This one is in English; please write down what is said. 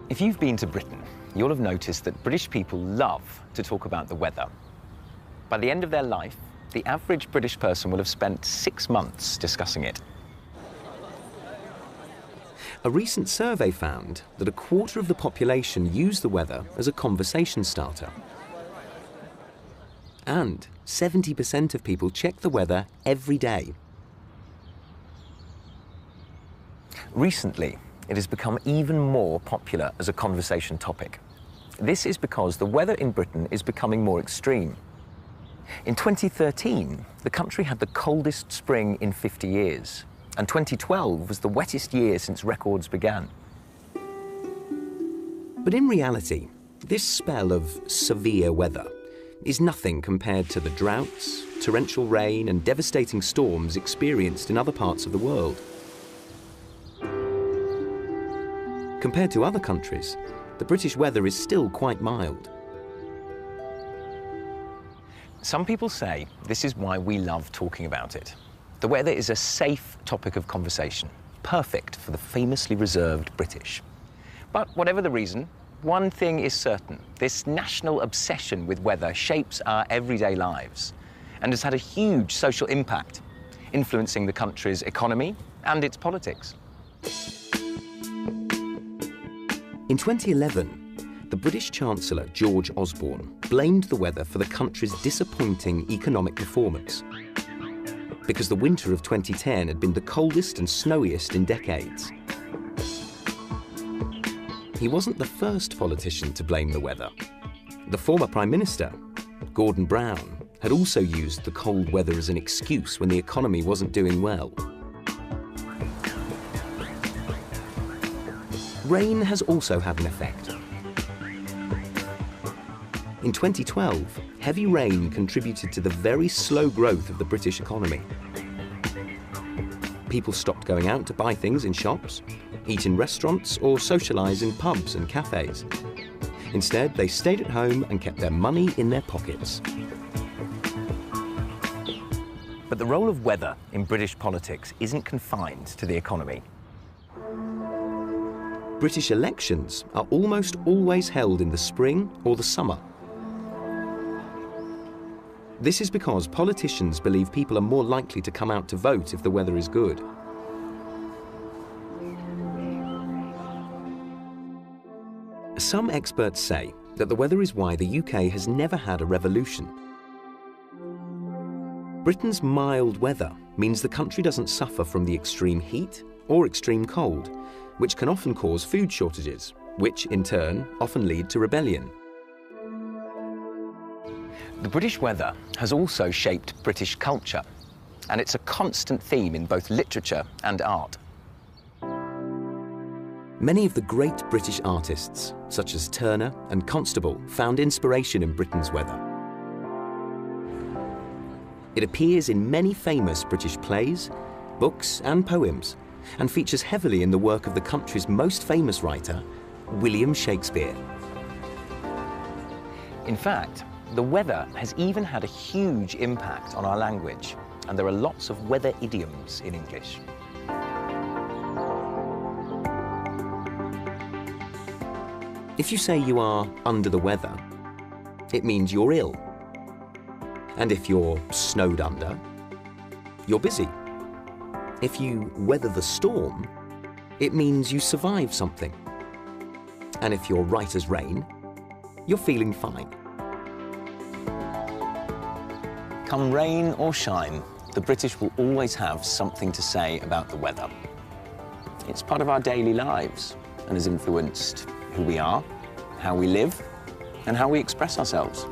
If you've been to Britain, you'll have noticed that British people love to talk about the weather. By the end of their life, the average British person will have spent 6 months discussing it. A recent survey found that a quarter of the population use the weather as a conversation starter. And 70% of people check the weather every day. Recently, it has become even more popular as a conversation topic. This is because the weather in Britain is becoming more extreme. In 2013, the country had the coldest spring in 50 years, and 2012 was the wettest year since records began. But in reality, this spell of severe weather is nothing compared to the droughts, torrential rain and devastating storms experienced in other parts of the world. Compared to other countries, the British weather is still quite mild. Some people say this is why we love talking about it. The weather is a safe topic of conversation, perfect for the famously reserved British. But whatever the reason, one thing is certain. This national obsession with weather shapes our everyday lives and has had a huge social impact, influencing the country's economy and its politics. In 2011, the British Chancellor, George Osborne, blamed the weather for the country's disappointing economic performance, because the winter of 2010 had been the coldest and snowiest in decades. He wasn't the first politician to blame the weather. The former Prime Minister, Gordon Brown, had also used the cold weather as an excuse when the economy wasn't doing well. Rain has also had an effect. In 2012, heavy rain contributed to the very slow growth of the British economy. People stopped going out to buy things in shops, eat in restaurants, or socialise in pubs and cafes. Instead, they stayed at home and kept their money in their pockets. But the role of weather in British politics isn't confined to the economy. British elections are almost always held in the spring or the summer. This is because politicians believe people are more likely to come out to vote if the weather is good. Some experts say that the weather is why the UK has never had a revolution. Britain's mild weather means the country doesn't suffer from the extreme heat or extreme cold, which can often cause food shortages, which in turn often lead to rebellion. The British weather has also shaped British culture, and it's a constant theme in both literature and art. Many of the great British artists, such as Turner and Constable, found inspiration in Britain's weather. It appears in many famous British plays, books and poems, and features heavily in the work of the country's most famous writer, William Shakespeare. In fact, the weather has even had a huge impact on our language, and there are lots of weather idioms in English. If you say you are under the weather, it means you're ill. And if you're snowed under, you're busy. If you weather the storm, it means you survive something. And if you're right as rain, you're feeling fine. Come rain or shine, the British will always have something to say about the weather. It's part of our daily lives and has influenced who we are, how we live, and how we express ourselves.